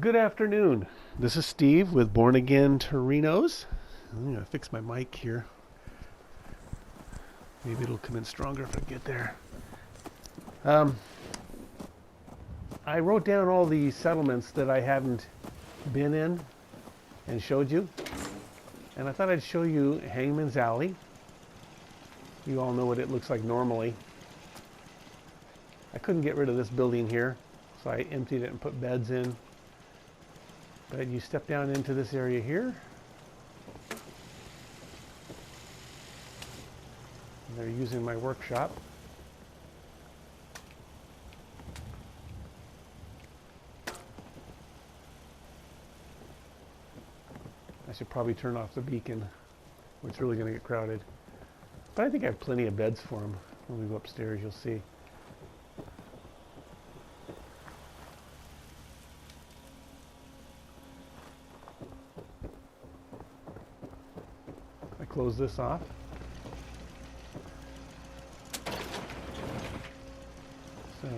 Good afternoon. This is Steve with Born Again Torinos. I'm going to fix my mic here. Maybe it'll come in stronger if I get there. I wrote down all the settlements that I haven't been in and showed you. And I thought I'd show you Hangman's Alley. You all know what it looks like normally. I couldn't get rid of this building here, so I emptied it and put beds in. But you step down into this area here. They're using my workshop. I should probably turn off the beacon, or it's really going to get crowded. But I think I have plenty of beds for them. When we go upstairs, you'll see. I close this off. So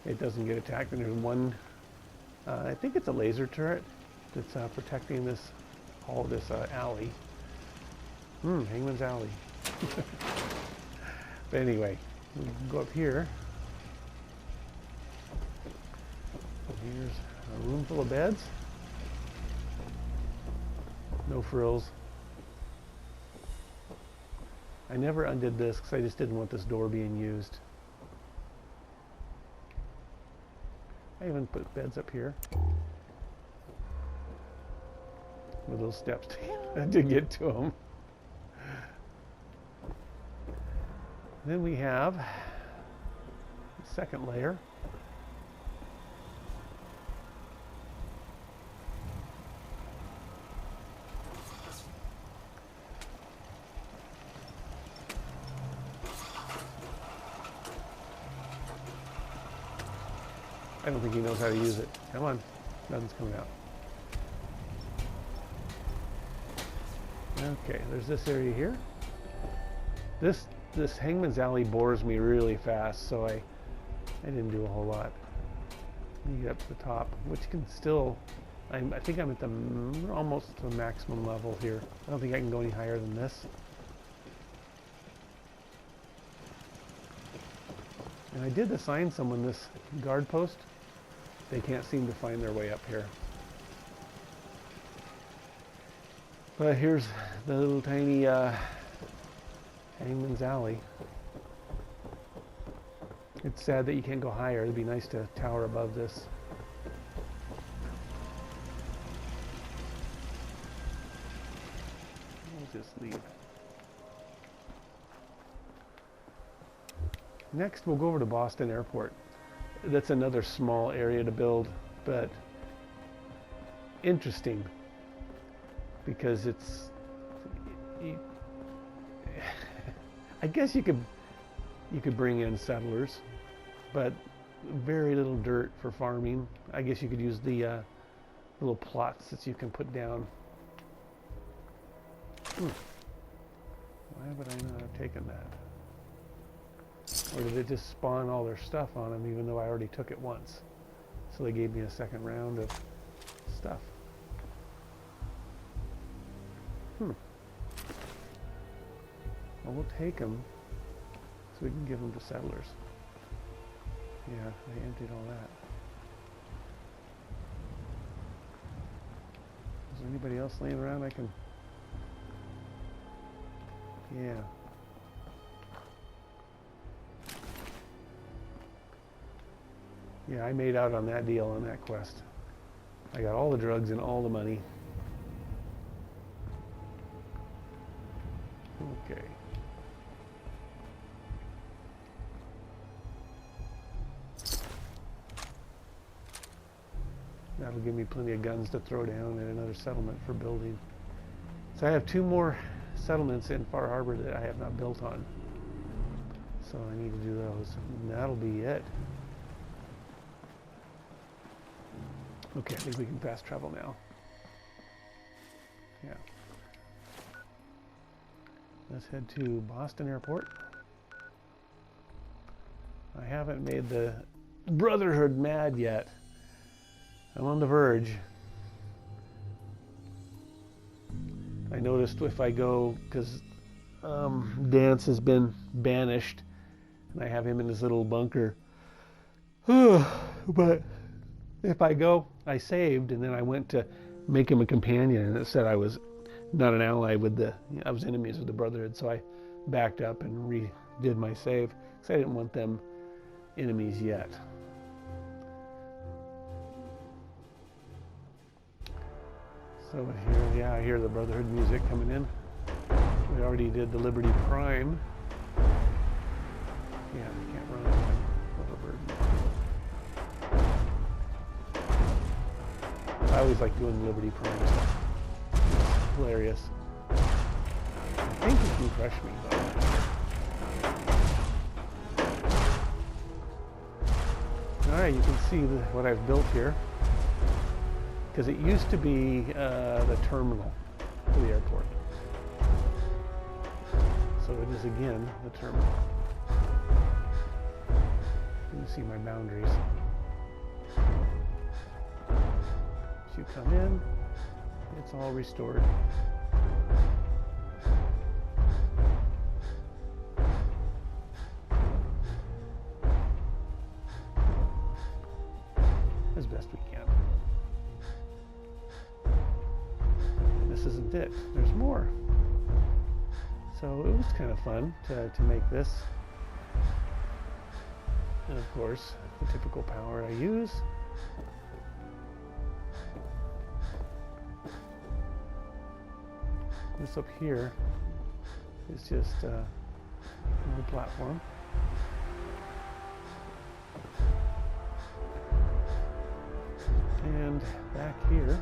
it doesn't get attacked. And there's one, I think it's a laser turret that's protecting this, all this alley. Hangman's Alley. But anyway, we can go up here. Here's a room full of beds. No frills. I never undid this because I just didn't want this door being used. I even put beds up here with those steps to get to them. Then we have the second layer. I don't think he knows how to use it. Come on, nothing's coming out. Okay, there's this area here. This Hangman's Alley bores me really fast, so I didn't do a whole lot. You get up to the top, which can still, I think I'm at the almost to the maximum level here. I don't think I can go any higher than this. And I did assign someone this guard post. They can't seem to find their way up here. But here's the little tiny Hangman's Alley. It's sad that you can't go higher. It'd be nice to tower above this. We'll just leave. Next, we'll go over to Boston Airport. That's another small area to build, but interesting because it's, I guess you could bring in settlers, but very little dirt for farming. I guess you could use the little plots that you can put down. Why would I not have taken that? Or did it just spawn all their stuff on them even though I already took it once? So they gave me a second round of stuff. Well, we'll take them so we can give them to settlers. Yeah, they emptied all that. Is there anybody else laying around I can... Yeah. Yeah, I made out on that deal on that quest. I got all the drugs and all the money. Okay. That'll give me plenty of guns to throw down and another settlement for building. So I have 2 more settlements in Far Harbor that I have not built on. So I need to do those. And that'll be it. Okay, I think we can fast travel now. Yeah. Let's head to Boston Airport. I haven't made the Brotherhood mad yet. I'm on the verge. I noticed if I go, because Dance has been banished, and I have him in his little bunker. But if I go, I saved, and then I went to make him a companion, and it said I was not an ally with I was enemies with the Brotherhood, so I backed up and redid my save, because I didn't want them enemies yet. So here, yeah, I hear the Brotherhood music coming in. We already did the Liberty Prime. Yeah, I can't run over bird. I always like doing the Liberty Prime stuff. It's hilarious. I think you can crush me, but... Alright, you can see what I've built here. Because it used to be the terminal for the airport. So it is again the terminal. You can see my boundaries. As you come in, it's all restored. As best we can. This isn't it. There's more. So it was kind of fun to make this. And of course, the typical power I use. This up here is just a little platform. And back here,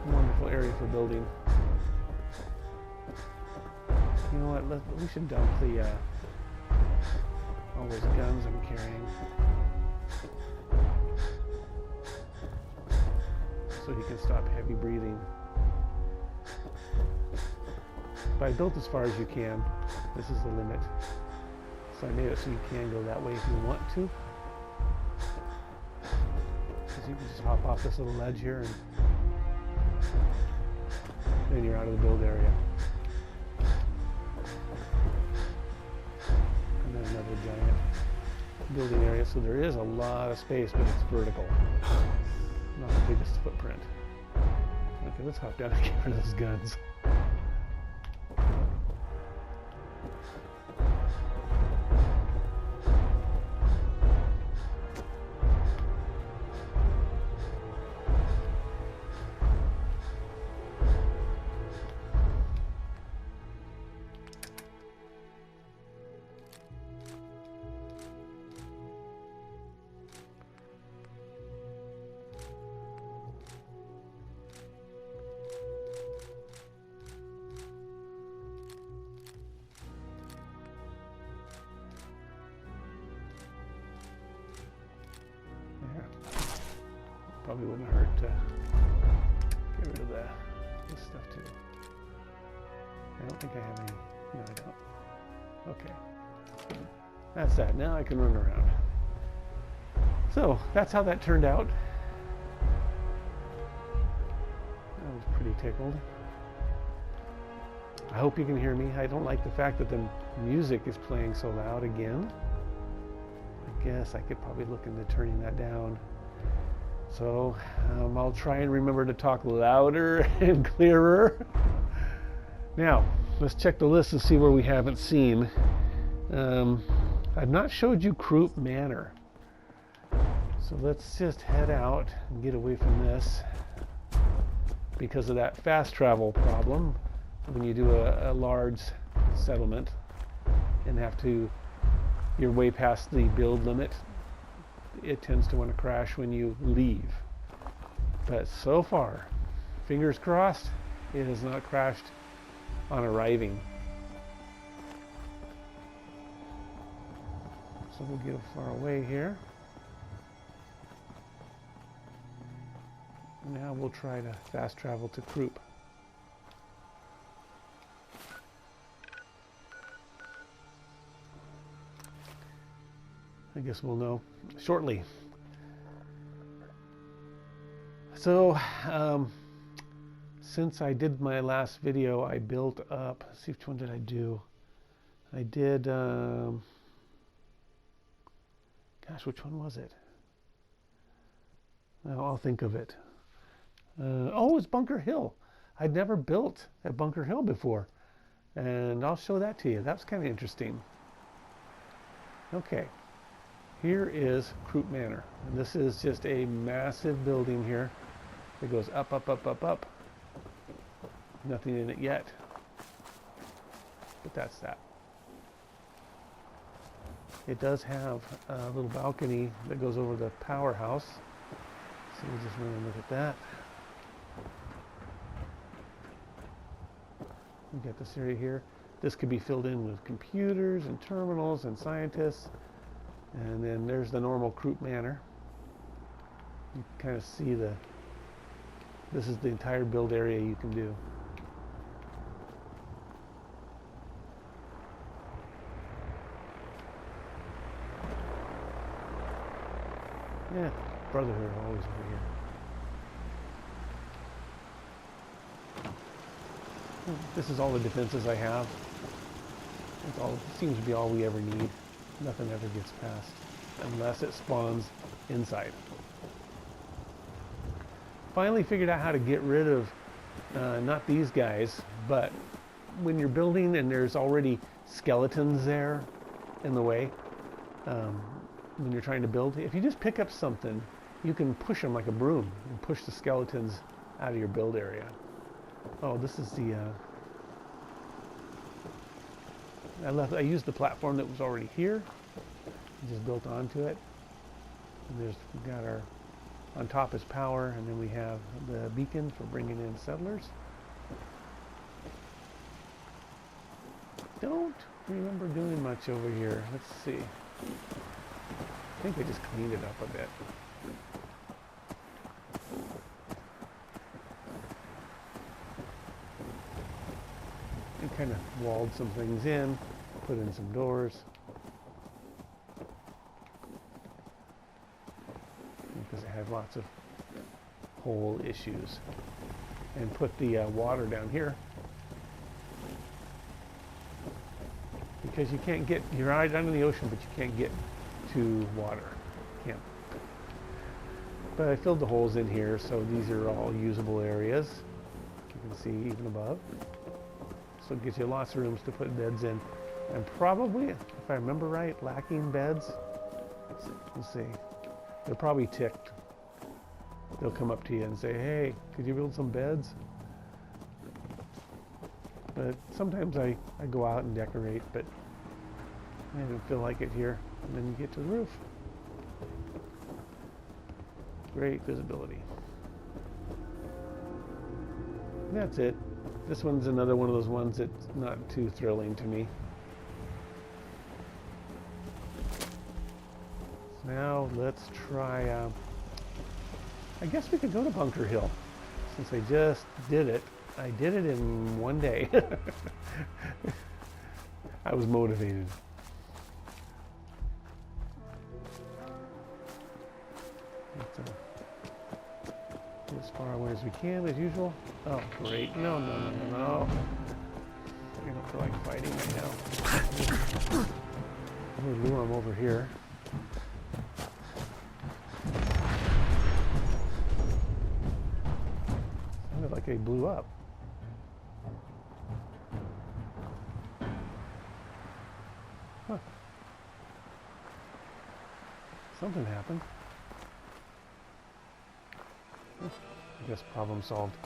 wonderful area for building. You know what? We should dump all those guns I'm carrying, so he can stop heavy breathing. But I built as far as you can. This is the limit. So I made it so you can go that way if you want to. Because you can just hop off this little ledge here and then you're out of the build area. And then another giant building area. So there is a lot of space, but it's vertical. Not the biggest footprint. Okay, let's hop down and get rid of those guns. Probably wouldn't hurt to get rid of this stuff too. I don't think I have any. No, I don't. Okay. That's that. Now I can run around. So that's how that turned out. I was pretty tickled. I hope you can hear me. I don't like the fact that the music is playing so loud again. I guess I could probably look into turning that down. So I'll try and remember to talk louder and clearer. Now, let's check the list and see where we haven't seen. I've not showed you Croup Manor. So let's just head out and get away from this because of that fast travel problem. When you do a large settlement and you're way past the build limit, it tends to want to crash when you leave. But so far, fingers crossed, it has not crashed on arriving. So we'll get far away here. Now we'll try to fast travel to Croup. I guess we'll know shortly. So, since I did my last video, I built up, let's see, which one did I do? I did, gosh, which one was it? Now I'll think of it. Oh, it's Bunker Hill. I'd never built at Bunker Hill before. And I'll show that to you. That's kind of interesting. Okay, here is Croup Manor. And this is just a massive building here. It goes up, up, up, up, up. Nothing in it yet. But that's that. It does have a little balcony that goes over the powerhouse. So we'll just run and look at that. We got this area here. This could be filled in with computers and terminals and scientists. And then there's the normal Croup Manor. You can kind of see this is the entire build area you can do. Yeah, Brotherhood always over here. This is all the defenses I have. It seems to be all we ever need. Nothing ever gets past unless it spawns inside. Finally figured out how to get rid of not these guys, but when you're building and there's already skeletons there in the way, when you're trying to build, if you just pick up something, you can push them like a broom and push the skeletons out of your build area. Oh, this is the I used the platform that was already here, just built onto it. And we've got our, on top is power, and then we have the beacon for bringing in settlers. Don't remember doing much over here. Let's see. I think I just cleaned it up a bit. And kind of walled some things in, put in some doors. Because I had lots of hole issues. And put the water down here. Because you can't get, you're right under the ocean, but you can't get to water. Can't. But I filled the holes in here, so these are all usable areas. You can see even above. So it gives you lots of rooms to put beds in. And probably, if I remember right, lacking beds. Let's see. They're probably ticked. They'll come up to you and say, hey, could you build some beds? But sometimes I go out and decorate, but I don't feel like it here. And then you get to the roof. Great visibility. And that's it. This one's another one of those ones that's not too thrilling to me. So now let's try, I guess we could go to Bunker Hill. Since I just did it. I did it in one day. I was motivated. Let's get as far away as we can, as usual. Oh, great. No, no, no, no, no. I don't feel like fighting right now. I'm going to lure him over here. Sounded like they blew up. Huh. Something happened. I guess problem solved.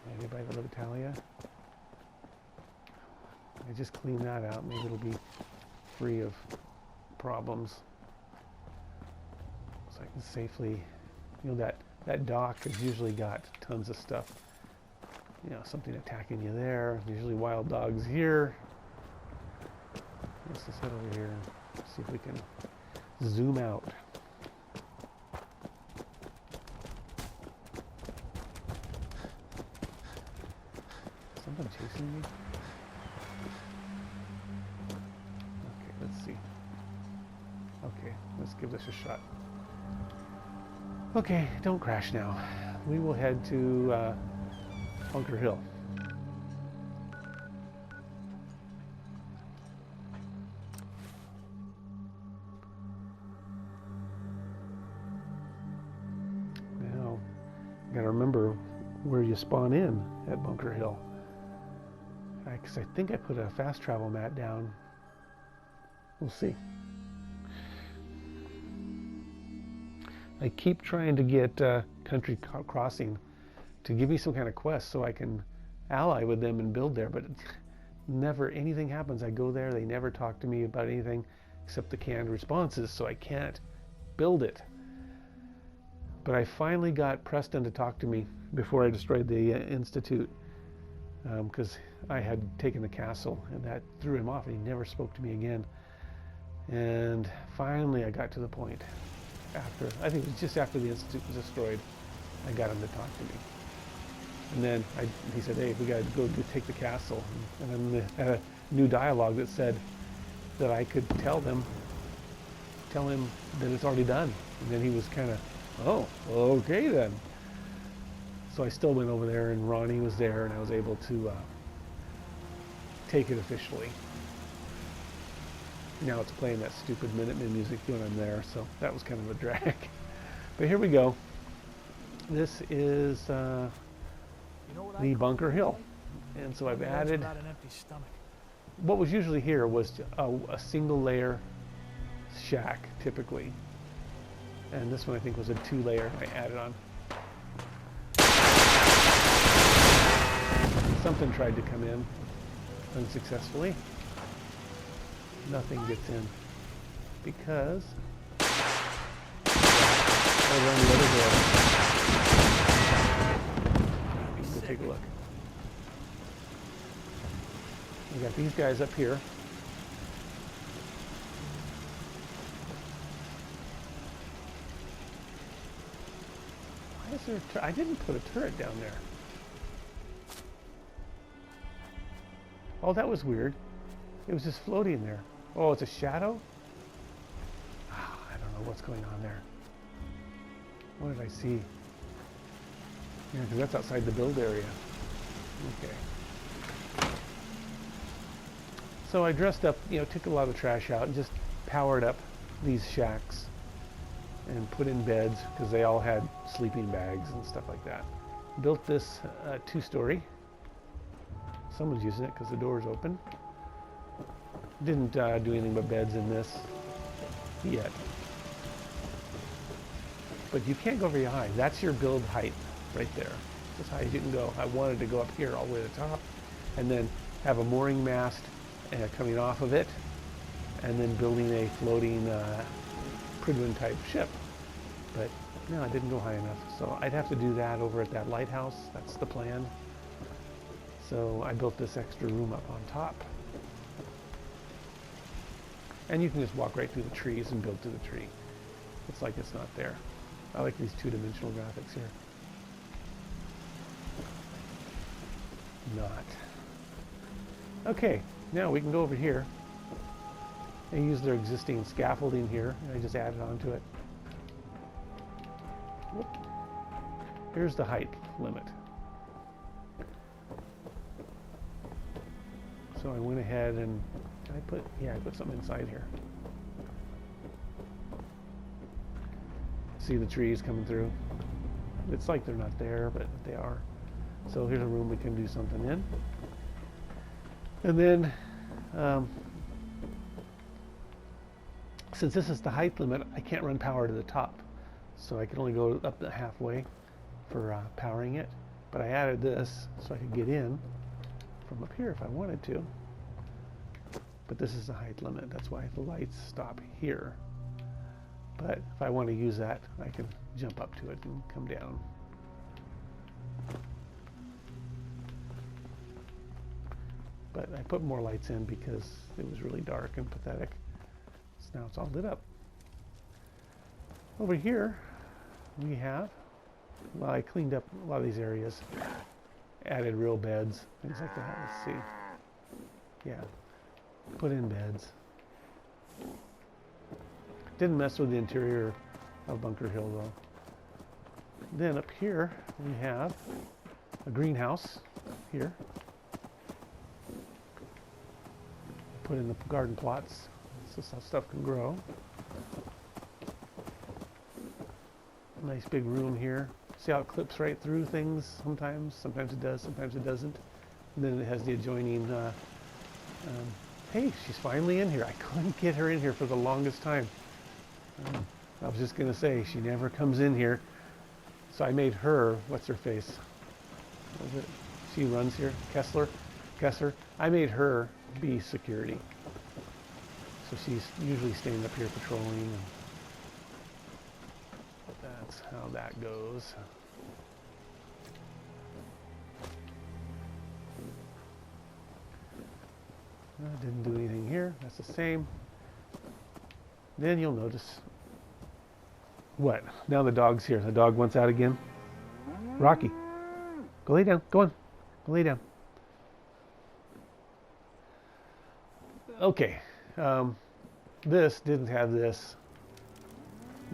Maybe by the Levitalia. I just clean that out. Maybe it'll be free of problems. So I can safely, you know, that dock has usually got tons of stuff. You know, something attacking you there. Usually wild dogs here. Let's just head over here and see if we can zoom out. Something chasing me? Okay, let's give this a shot. Okay, don't crash now. We will head to Bunker Hill. Now, you gotta remember where you spawn in at Bunker Hill. Because I think I put a fast travel mat down. We'll see. I keep trying to get Country Crossing to give me some kind of quest so I can ally with them and build there, but never anything happens. I go there, they never talk to me about anything except the canned responses, so I can't build it. But I finally got Preston to talk to me before I destroyed the Institute, because I had taken the castle, and that threw him off, and he never spoke to me again. And finally I got to the point. After, I think it was just after the Institute was destroyed, I got him to talk to me. And then he said, hey, we got to go take the castle. And then they had a new dialogue that said that I could tell him that it's already done. And then he was kind of, oh, okay then. So I still went over there, and Ronnie was there, and I was able to take it officially. Now it's playing that stupid Minutemen music when I'm there, so that was kind of a drag. But here we go. This is the Bunker Hill. And so I've added, what was usually here was a single layer shack, typically. And this one I think was a 2-layer I added on. Something tried to come in unsuccessfully. Nothing gets in because over on the other door. Go take a look. We got these guys up here. Why is there I didn't put a turret down there. Oh, that was weird. It was just floating there. Oh, it's a shadow? Oh, I don't know what's going on there. What did I see? Yeah, because that's outside the build area. Okay. So I dressed up, took a lot of the trash out and just powered up these shacks and put in beds because they all had sleeping bags and stuff like that. Built this 2-story. Someone's using it because the door is open. Didn't do anything but beds in this yet. But you can't go very high. That's your build height right there. That's as high as you can go. I wanted to go up here all the way to the top and then have a mooring mast coming off of it and then building a floating Prydwen type ship. But no, I didn't go high enough. So I'd have to do that over at that lighthouse. That's the plan. So I built this extra room up on top. And you can just walk right through the trees and build through the tree. It's like it's not there. I like these 2-dimensional graphics here. Not. Okay, now we can go over here and use their existing scaffolding here. And I just added onto it. Whoop. Here's the height limit. So I went ahead and I put something inside here. See the trees coming through? It's like they're not there, but they are. So here's a room we can do something in. And then, since this is the height limit, I can't run power to the top. So I can only go up the halfway for powering it. But I added this so I could get in from up here if I wanted to. But this is the height limit. That's why the lights stop here. But if I want to use that, I can jump up to it and come down. But I put more lights in because it was really dark and pathetic. So now it's all lit up. Over here, we have, well, I cleaned up a lot of these areas. Added real beds, things like that. Let's see. Yeah. Put in beds. Didn't mess with the interior of Bunker Hill though. Then up here we have a greenhouse here. Put in the garden plots so stuff can grow. Nice big room here. See how it clips right through things sometimes? Sometimes it does, sometimes it doesn't. And then it has the adjoining, hey, she's finally in here. I couldn't get her in here for the longest time. I was just going to say, she never comes in here. So I made her, what's her face? What is it? She runs here, Kessler. I made her be security. So she's usually staying up here patrolling. And that's how that goes. Didn't do anything here. That's the same. Then you'll notice. What? Now the dog's here. The dog wants out again. Rocky, go lay down. Go on. Go lay down. Okay. This didn't have this.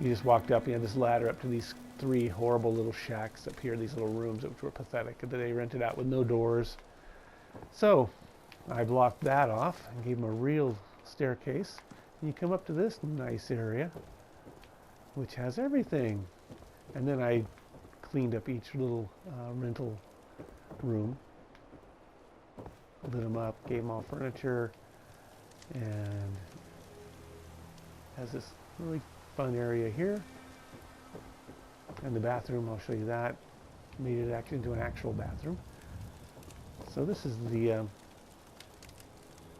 You just walked up. You had this ladder up to these 3 horrible little shacks up here. These little rooms which were pathetic that they rented out with no doors. So I blocked that off and gave them a real staircase. And you come up to this nice area, which has everything. And then I cleaned up each little rental room, lit them up, gave them all furniture, and has this really fun area here. And the bathroom, I'll show you that. Made it actually into an actual bathroom. So this is the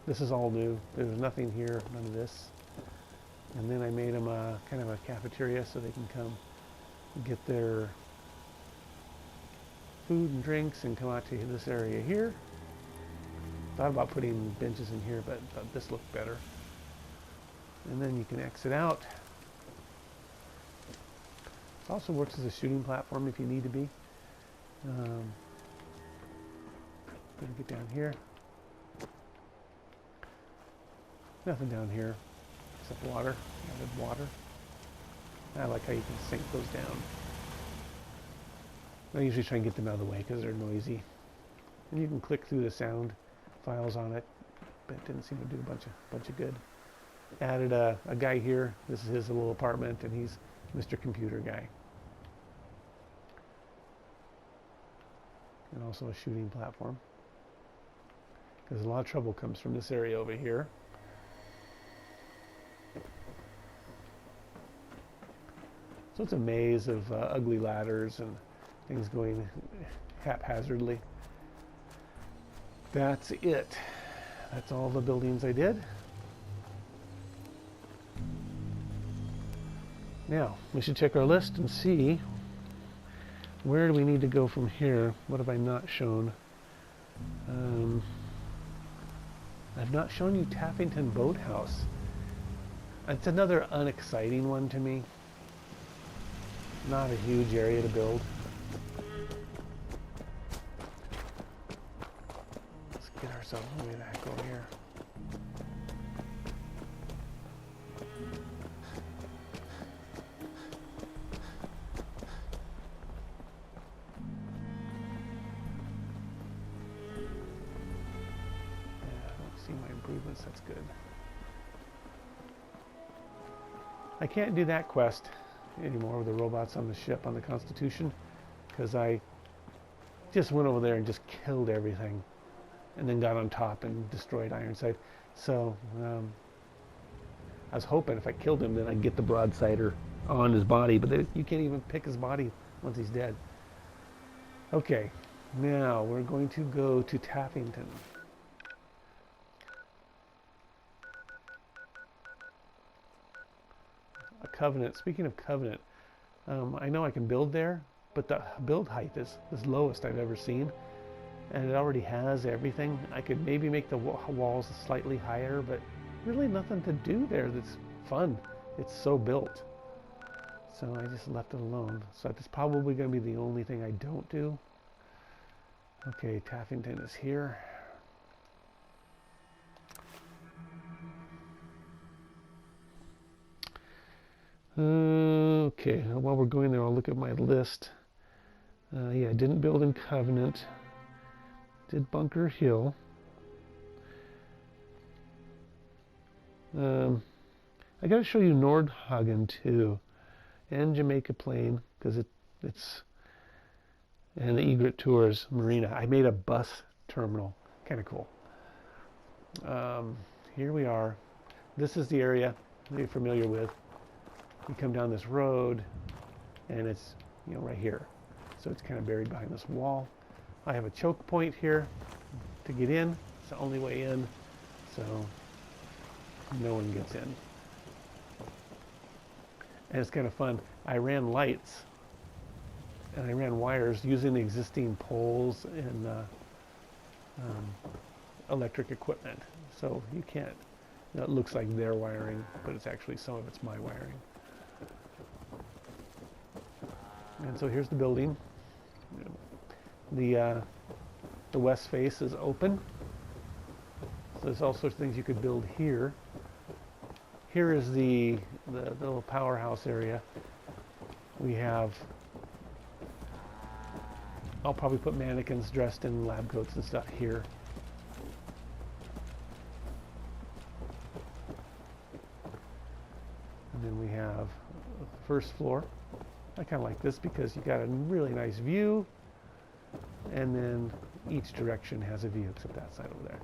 this is all new. There was nothing here, none of this. And then I made them a kind of a cafeteria so they can come get their food and drinks and come out to this area here. Thought about putting benches in here, but thought this looked better. And then you can exit out. It also works as a shooting platform if you need to be. Gonna get down here. Nothing down here except water, added water. I like how you can sink those down. I usually try and get them out of the way because they're noisy. And you can click through the sound files on it, but it didn't seem to do a bunch of good. Added a guy here. This is his little apartment, and he's Mr. Computer Guy. And also a shooting platform. Because a lot of trouble comes from this area over here. So it's a maze of ugly ladders and things going haphazardly. That's it. That's all the buildings I did. Now, we should check our list and see where do we need to go from here. What have I not shown? I've not shown you Taffington Boathouse. It's another unexciting one to me. Not a huge area to build. Let's get ourselves way back over here. Improvements, that's good. I can't do that quest anymore with the robots on the ship on the Constitution because I just went over there and just killed everything and then got on top and destroyed Ironside. So I was hoping if I killed him then I'd get the broadsider on his body, but you can't even pick his body once he's dead. Okay, now we're going to go to Taffington. Covenant. Speaking of Covenant, I know I can build there, but the build height is the lowest I've ever seen, and it already has everything. I could maybe make the walls slightly higher, but really nothing to do there that's fun. It's so built. So I just left it alone. So that's probably going to be the only thing I don't do. Okay, Taffington is here. Okay, while we're going there, I'll look at my list. Yeah, I didn't build in Covenant. Did Bunker Hill. I got to show you Nordhagen too, and Jamaica Plain, because it's and the Egret Tours Marina. I made a bus terminal, kind of cool. Here we are. This is the area that you're familiar with. You come down this road, and it's right here. So it's kind of buried behind this wall. I have a choke point here to get in. It's the only way in, so no one gets in. And it's kind of fun. I ran lights and I ran wires using the existing poles and electric equipment. So you can't, it looks like their wiring, but it's actually some of it's my wiring. And so here's the building. The west face is open. So there's all sorts of things you could build here. Here is the little powerhouse area. We have, I'll probably put mannequins dressed in lab coats and stuff here. And then we have the first floor. I kind of like this because you got a really nice view, and then each direction has a view except that side over there.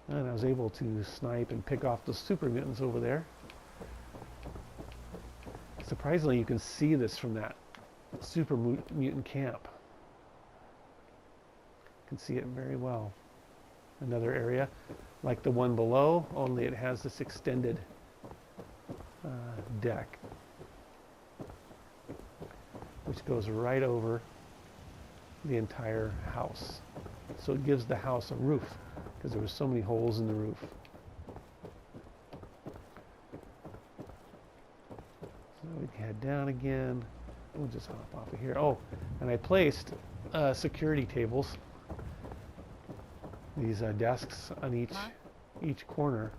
And I was able to snipe and pick off the super mutants over there. Surprisingly, you can see this from that super mutant camp. You can see it very well. Another area like the one below, only it has this extended deck, which goes right over the entire house. So it gives the house a roof, because there were so many holes in the roof. So we can head down again. We'll just hop off of here. Oh, and I placed security tables, these desks on each corner,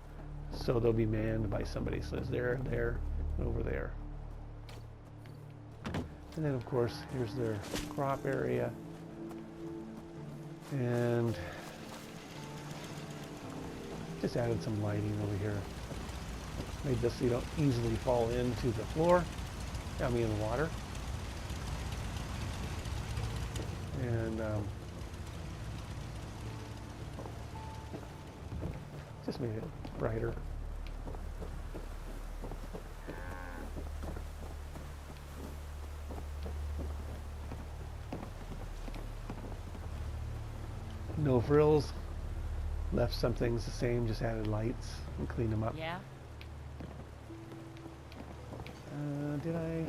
so they'll be manned by somebody. So it's there, and over there. And then, of course, here's their crop area. And just added some lighting over here. Made this so you don't easily fall into the floor, in the water. And just made it brighter. No frills. Left some things the same, just added lights and cleaned them up. Yeah. Did I?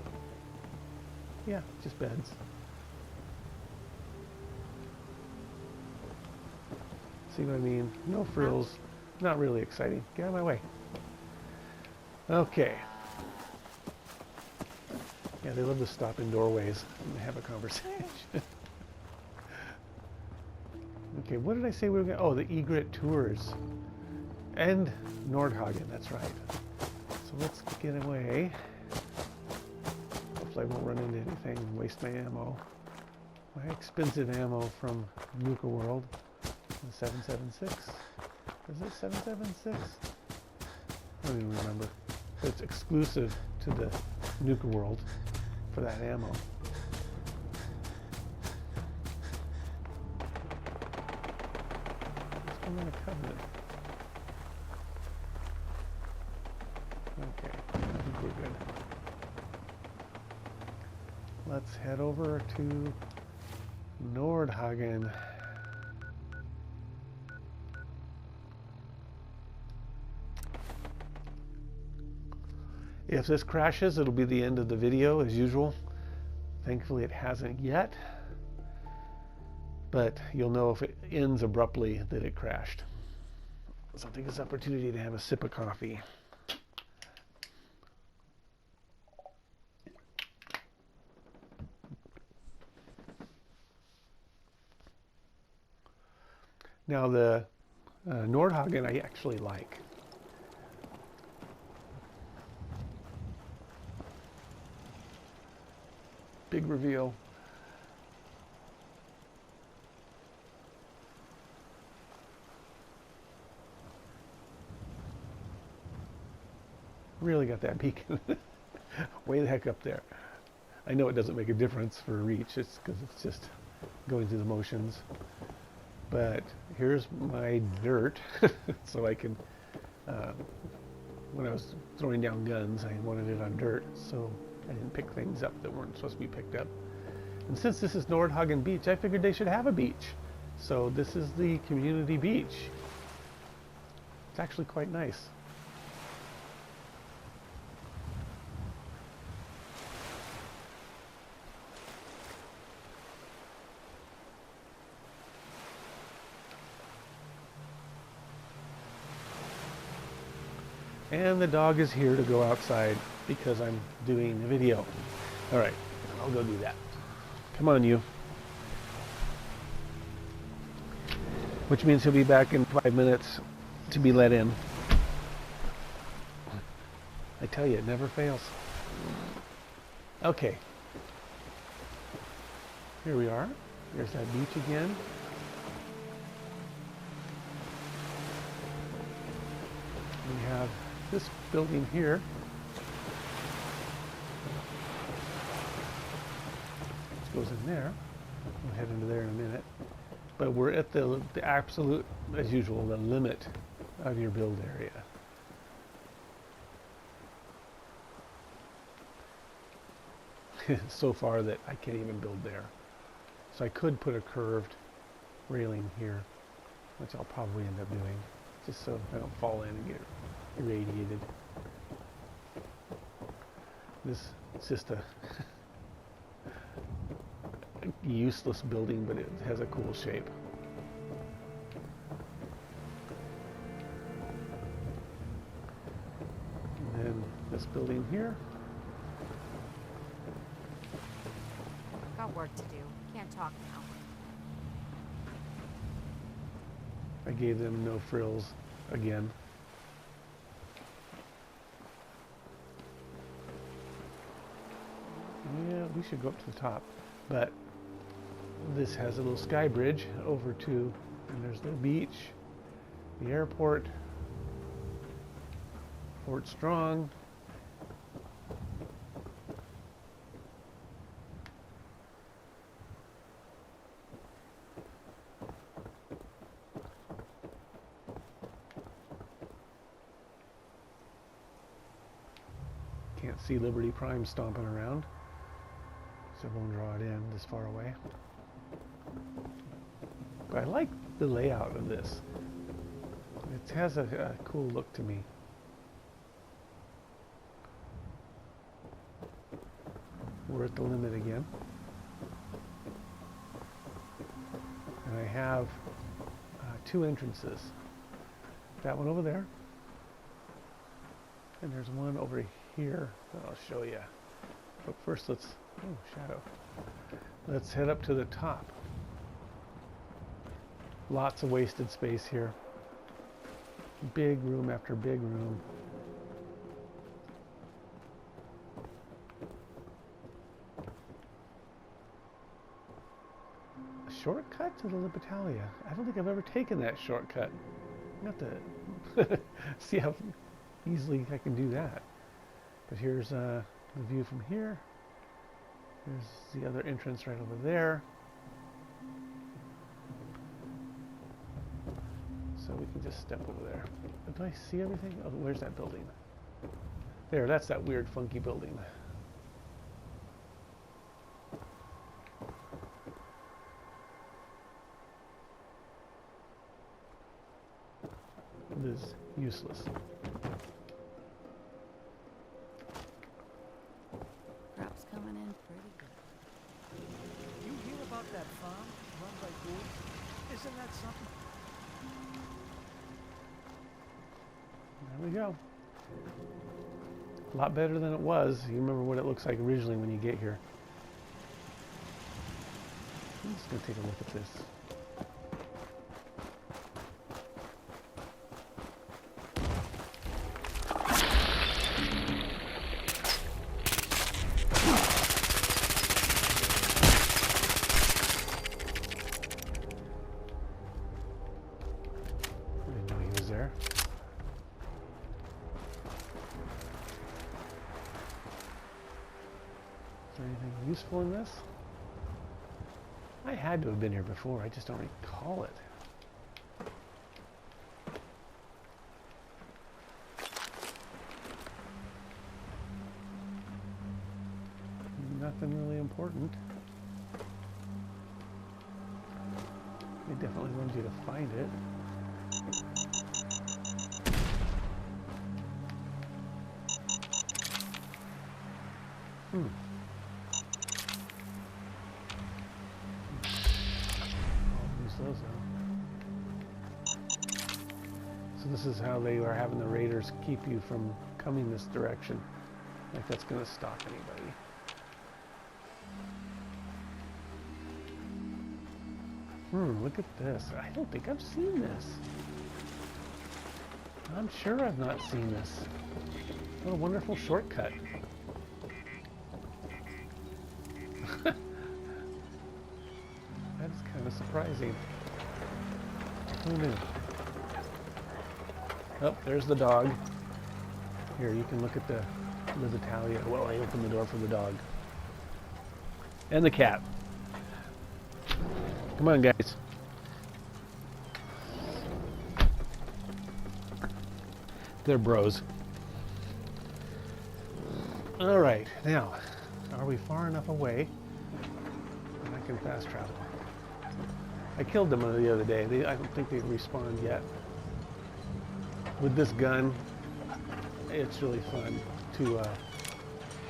Yeah, just beds. See what I mean? No frills. Not really exciting. Get out of my way. Okay. Yeah, they love to stop in doorways and have a conversation. Okay, what did I say we were going to... Oh, the Egret Tours. And Nordhagen, that's right. So let's get away. Hopefully I won't run into anything and waste my ammo. My expensive ammo from Nuka World. The 776. Is it 776? I don't even remember. But it's exclusive to the Nuka World for that ammo. I'm in a Covenant. Okay, I think we're good. Let's head over to Nordhagen. If this crashes, it'll be the end of the video as usual. Thankfully it hasn't yet. But you'll know if it ends abruptly that it crashed. So I'll take this opportunity to have a sip of coffee. Now the Nordhagen I actually like. big reveal. Really got that beacon way the heck up there. I know it doesn't make a difference for reach, it's because it's just going through the motions. But here's my dirt, so I can, when I was throwing down guns, I wanted it on dirt, so I didn't pick things up that weren't supposed to be picked up. And since this is Nordhagen Beach, I figured they should have a beach. So this is the community beach. It's actually quite nice. And the dog is here to go outside because I'm doing a video. All right, I'll go do that. Come on, you. Which means he'll be back in 5 minutes to be let in. I tell you, it never fails. Okay. Here we are. There's that beach again. We have this building here. Which goes in there. We'll head into there in a minute. But we're at the absolute, as usual, the limit of your build area. So far that I can't even build there. So I could put a curved railing here, which I'll probably end up doing, just so I don't fall in and get irradiated. This is just a useless building, but it has a cool shape. And then this building here. Got work to do. Can't talk now. I gave them no frills again. Yeah, we should go up to the top. But this has a little sky bridge over to, and there's the beach, the airport, Fort Strong. Can't see Liberty Prime stomping around, so I won't draw it in this far away. But I like the layout of this. It has a cool look to me. We're at the limit again. And I have two entrances. That one over there. And there's one over here that I'll show you. But first let's, oh, shadow. Let's head up to the top. Lots of wasted space here. Big room after big room. A shortcut to the Libertalia. I don't think I've ever taken that shortcut. I have to see how easily I can do that. But here's the view from here. There's the other entrance right over there. So we can just step over there. Do I see everything? Oh, where's that building? There, that's that weird funky building. It is useless. Croup's coming in pretty good. You hear about that farm run by ghouls? Isn't that something? There we go. A lot better than it was. You remember what it looks like originally when you get here. I'm just going to take a look at this. useful in this? I had to have been here before, I just don't recall it. Nothing really important. They definitely wanted you to find it. I'll use those now. So this is how they are having the raiders keep you from coming this direction. Like that's going to stop anybody. Look at this. I don't think I've seen this. I'm sure I've not seen this. What a wonderful shortcut. That's kind of surprising. Who knew? Oh, there's the dog. Here, you can look at the Italia. Well, I opened the door for the dog. And the cat. Come on, guys. They're bros. All right, now, are we far enough away that I can fast travel? I killed them the other day. I don't think they've respawned yet. With this gun, it's really fun to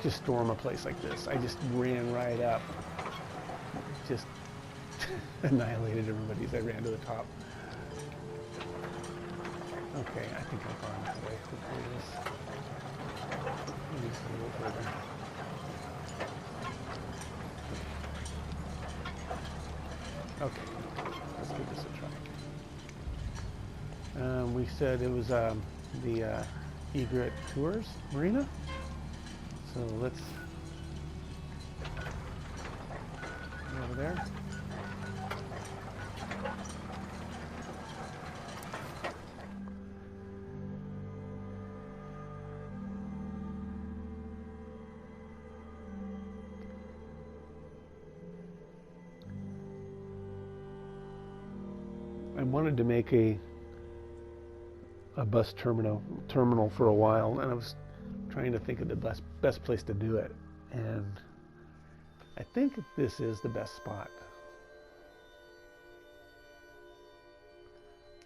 just storm a place like this. I just ran right up. Just annihilated everybody as I ran to the top. Okay, I think I'm far enough away. Hopefully this. Maybe just a little further. Okay, let's give this a try. We said it was the Egret Tours Marina. So let's go over there. I wanted to make a bus terminal for a while, and I was trying to think of the best place to do it, and I think this is the best spot.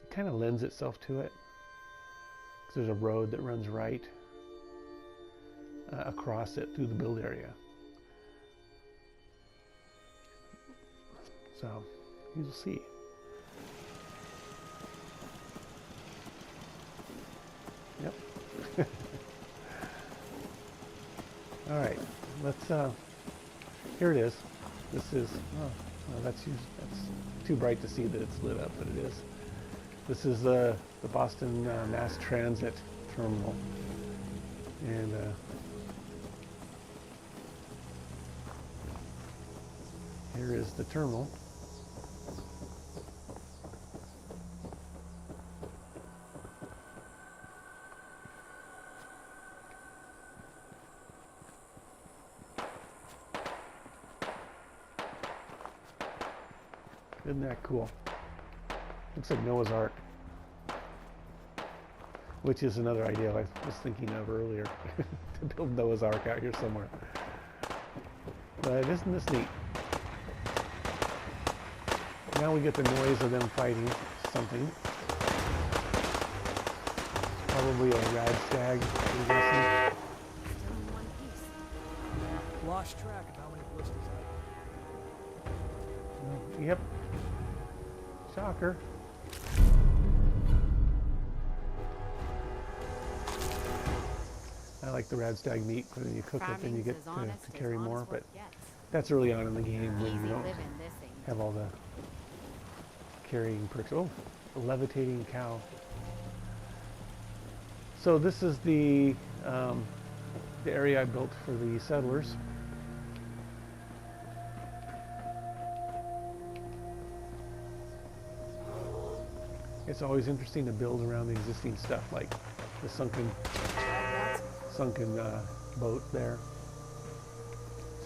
It kind of lends itself to it, because there's a road that runs right across it through the build area. So you'll see. Yep. All right, let's, here it is. This is, that's too bright to see that it's lit up, but it is. This is the Boston Mass Transit Terminal. And here is the terminal. Isn't that cool? Looks like Noah's Ark. Which is another idea I was thinking of earlier. To build Noah's Ark out here somewhere. But isn't this neat? Now we get the noise of them fighting something. Probably a rad stag, I'm guessing. Only one piece. Lost track of how many blisters I Yep. Shocker. I like the rad stag meat, but when you cook it, then you get to carry more. But that's early on in the game when you don't have all the carrying perks. Oh, a levitating cow. So this is the area I built for the settlers. It's always interesting to build around the existing stuff, like the sunken boat there.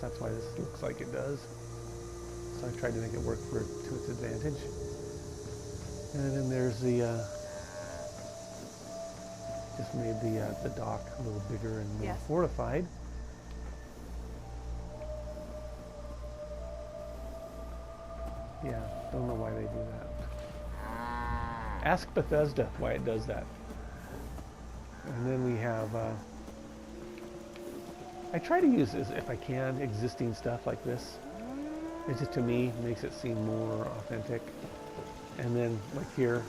So that's why this looks like it does. So I tried to make it work to its advantage. And then there's the, just made the dock a little bigger and more fortified. Yeah, don't know why they do that. Ask Bethesda why it does that. And then we have, I try to use, if I can, existing stuff like this. It just, to me, makes it seem more authentic. And then, like here,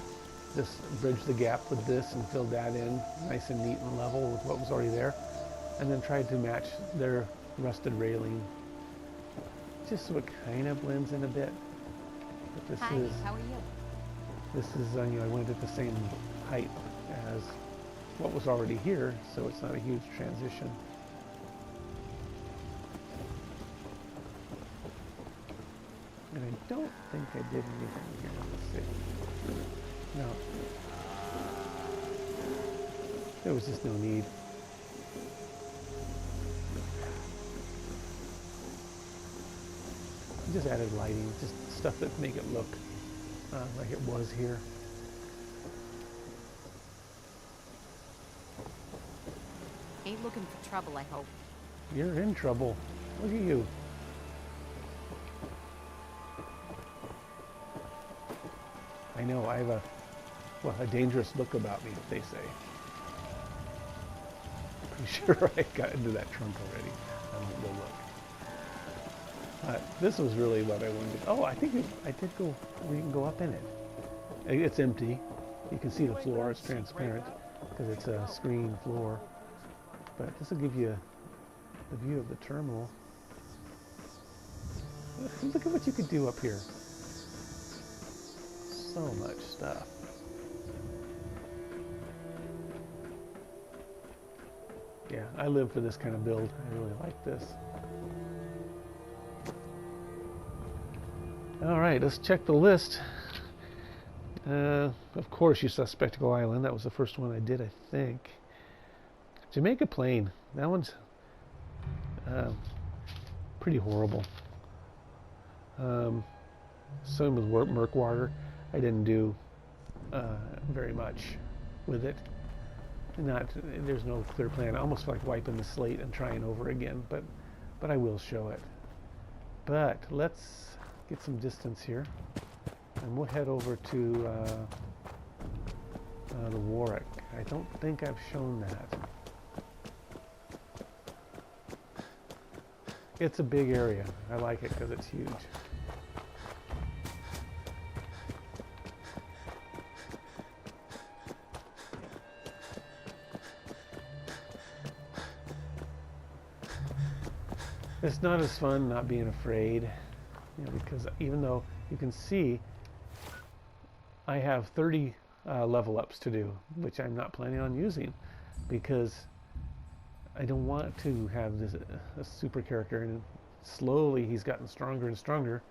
just bridge the gap with this and fill that in nice and neat and level with what was already there. And then try to match their rusted railing, just so it kind of blends in a bit. But this Hi, is, how are you? this is, you know, I went at the same height as what was already here, so it's not a huge transition. And I don't think I did anything here. Let's see. No. There was just no need. I just added lighting, just stuff that make it look like it was here. Ain't looking for trouble, I hope. You're in trouble. Look at you. I know, I have a dangerous look about me, they say. I'm sure I got into that trunk already. I won't go look. But this was really what I wanted to. Oh, I think I did go, we can go up in it. It's empty. You can see the floor, it's transparent because it's a screen floor. But this will give you the view of the terminal. Look at what you could do up here. So much stuff. Yeah, I live for this kind of build. I really like this. All right, let's check the list. Of course, you saw Spectacle Island. That was the first one I did, I think. Jamaica Plain. That one's pretty horrible. Same with Murkwater. I didn't do very much with it. There's no clear plan. I almost feel like wiping the slate and trying over again, but I will show it. But let's get some distance here, and we'll head over to the Warwick. I don't think I've shown that. It's a big area. I like it because it's huge. It's not as fun not being afraid, you know, because even though you can see I have 30 level ups to do, which I'm not planning on using because I don't want to have this a super character, and slowly he's gotten stronger and stronger.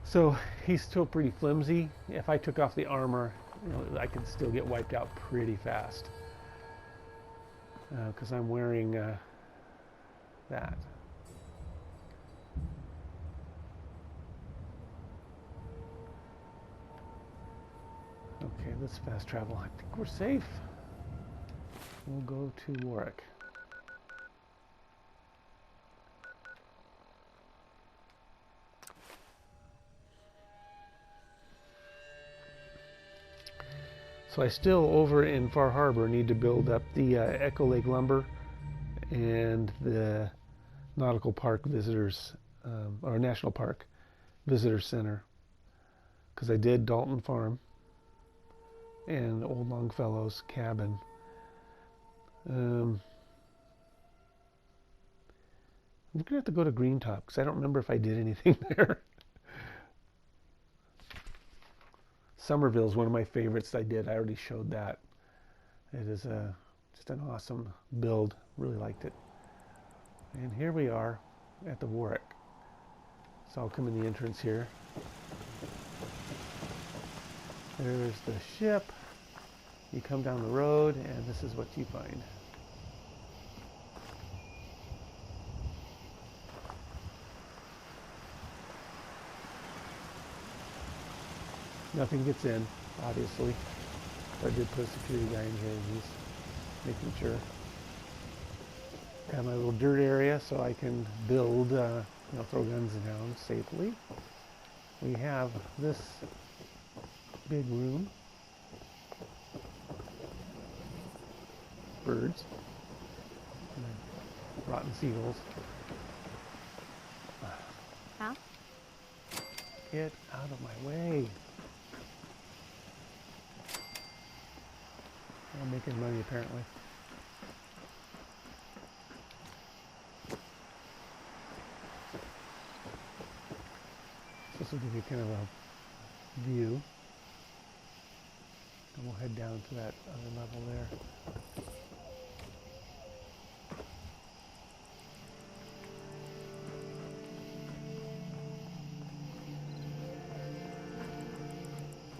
So he's still pretty flimsy. If I took off the armor, you know, I can still get wiped out pretty fast because I'm wearing that. Okay, let's fast travel. I think we're safe. We'll go to Warwick. So I still, over in Far Harbor, need to build up the Echo Lake Lumber and the Nautical Park Visitors, or National Park Visitor Center. Because I did Dalton Farm and Old Longfellow's cabin. I'm going to have to go to Greentop because I don't remember if I did anything there. Somerville is one of my favorites I did. I already showed that. It is just an awesome build. Really liked it. And here we are at the Warwick. So I'll come in the entrance here. There's the ship. You come down the road and this is what you find. Nothing gets in, obviously. But I did put a security guy in here, and he's making sure. Got my little dirt area so I can build, throw guns down safely. We have this big room. Birds. And rotten seagulls. Huh? Get out of my way. I'm making money apparently. This will give you kind of a view. And we'll head down to that other level there.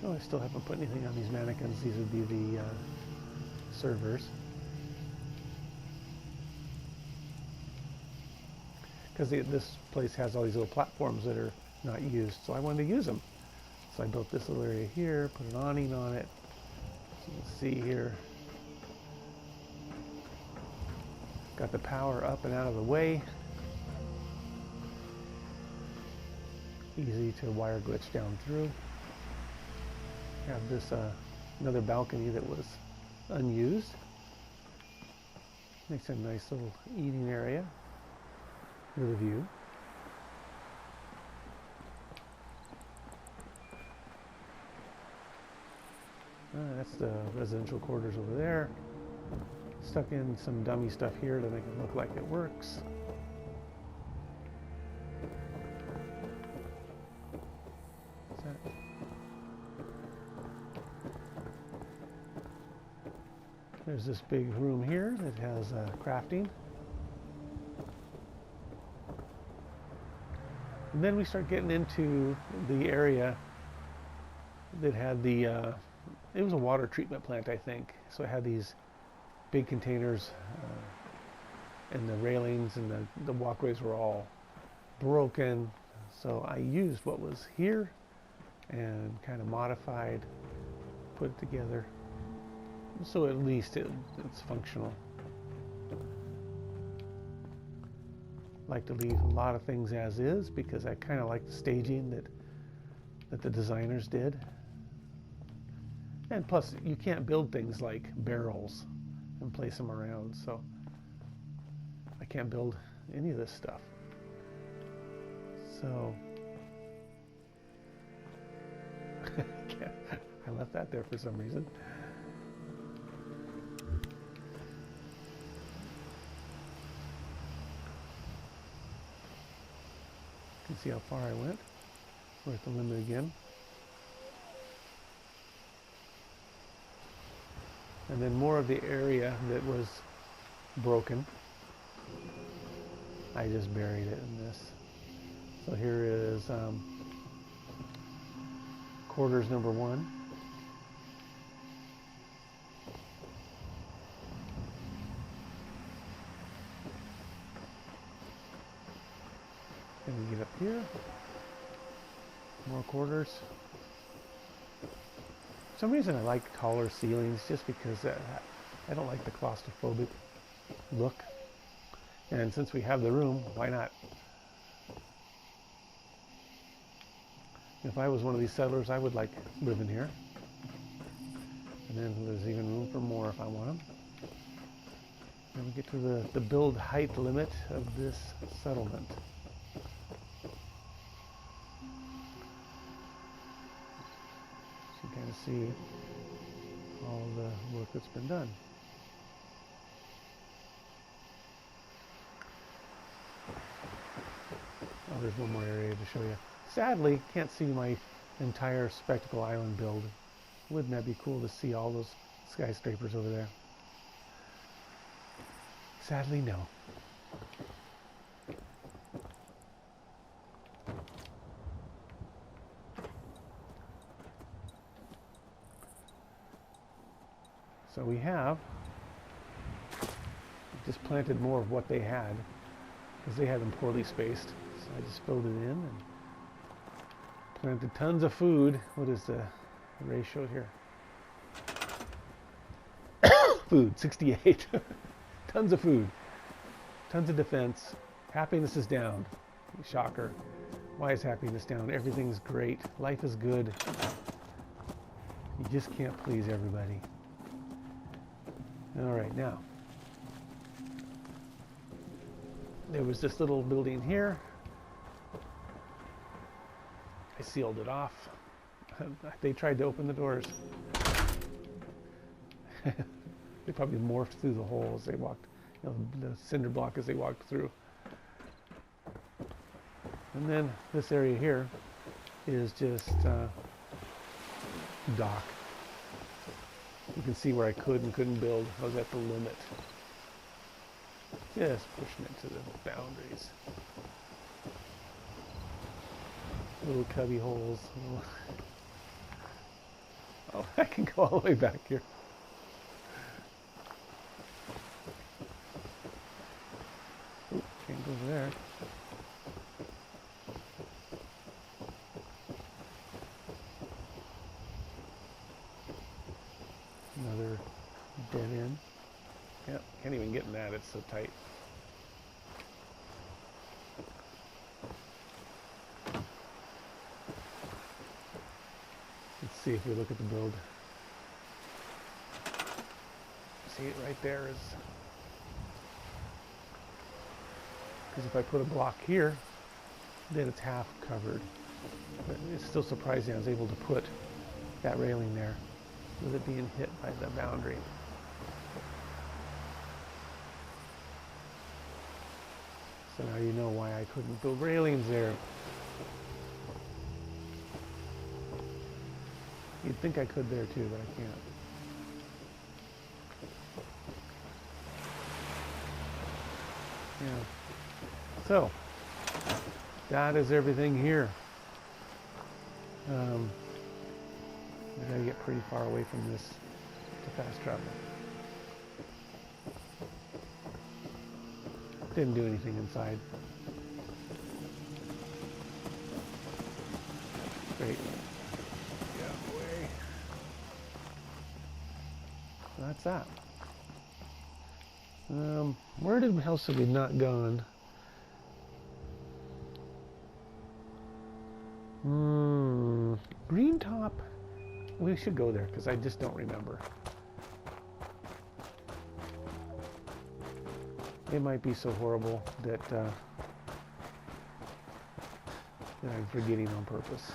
Oh, I still haven't put anything on these mannequins. These would be the servers. Because this place has all these little platforms that are not used, so I wanted to use them. So I built this little area here, put an awning on it. So you can see here. Got the power up and out of the way. Easy to wire glitch down through. Have this another balcony that was unused. Makes a nice little eating area with a view. That's the residential quarters over there. Stuck in some dummy stuff here to make it look like it works. What's that? There's this big room here that has crafting. And then we start getting into the area that had the, it was a water treatment plant, I think. So it had these big containers and the railings and the walkways were all broken. So I used what was here and kind of modified, put it together. So at least it's functional. Like to leave a lot of things as is because I kind of like the staging that the designers did. And plus, you can't build things like barrels and place them around, so I can't build any of this stuff. So I left that there for some reason. You can see how far I went. We're at the limit again. And then more of the area that was broken, I just buried it in this. So here is quarters number 1. And we get up here, more quarters. For some reason I like taller ceilings just because I don't like the claustrophobic look. And since we have the room, why not? If I was one of these settlers, I would like living here. And then there's even room for more if I want them. Then we get to the build height limit of this settlement. So you kind of see all the work that's been done. Oh, there's one more area to show you. Sadly, can't see my entire Spectacle Island build. Wouldn't that be cool to see all those skyscrapers over there? Sadly, no. So we have just planted more of what they had because they had them poorly spaced. So I just filled it in and planted tons of food. What is the the ratio here. Food, 68. Tons of food. Tons of defense. Happiness is down. Shocker. Why is happiness down? Everything's great. Life is good. You just can't please everybody. All right, now. There was this little building here. I sealed it off. They tried to open the doors. They probably morphed through the hole as they walked, the cinder block as they walked through. And then this area here is just dock. You can see where I could and couldn't build. I was at the limit. Just pushing it to the boundaries. Little cubby holes. Oh, I can go all the way back here. Oop, can't go over there. Another dead end. Yep, can't even get in that, it's so tight. Let's see if we look at the build. See it right there is, because if I put a block here, then it's half covered. But it's still surprising I was able to put that railing there with it being hit by the boundary. So now you know why I couldn't build railings there. You'd think I could there too, but I can't. Yeah. So, that is everything here. We gotta get pretty far away from this to fast travel. Didn't do anything inside. Great. Get out of the way. So that's that. Where else have we not gone? Green Top. We should go there because I just don't remember. It might be so horrible that I'm forgetting on purpose.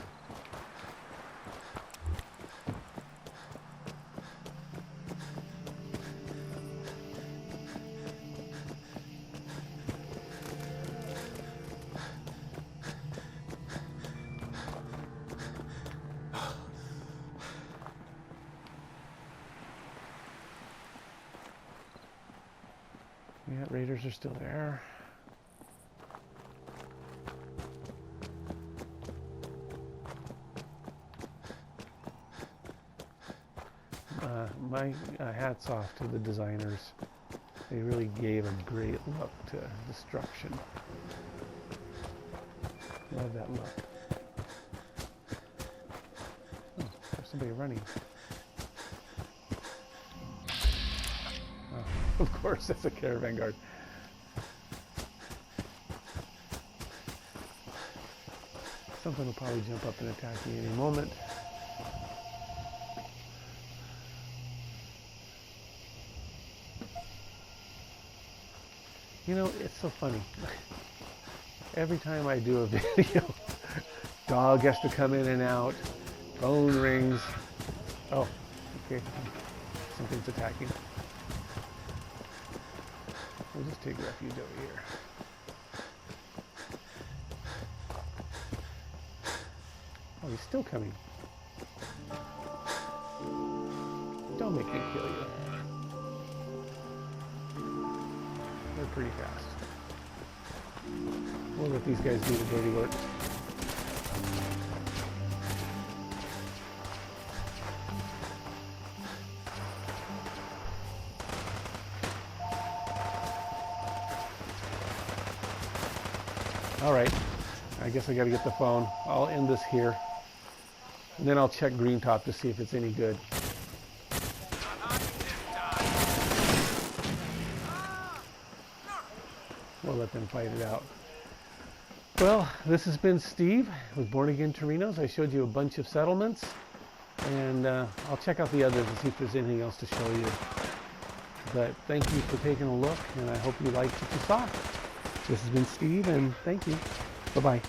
Yeah, raiders are still there. My hats off to the designers. They really gave a great look to destruction. Love that look. Oh, there's somebody running. Of course, that's a caravan guard. Something will probably jump up and attack me any moment. You know, it's so funny. Every time I do a video, dog has to come in and out, phone rings. Oh, okay, something's attacking. We'll just take refuge over here. Oh, he's still coming. Don't make me kill you. They're pretty fast. We'll let these guys do the dirty work. All right, I guess I gotta get the phone. I'll end this here. And then I'll check Green Top to see if it's any good. We'll let them fight it out. Well, this has been Steve with Born Again Torinos. I showed you a bunch of settlements, and I'll check out the others and see if there's anything else to show you. But thank you for taking a look, and I hope you liked what you saw. This has been Steve, and thank you. Bye-bye.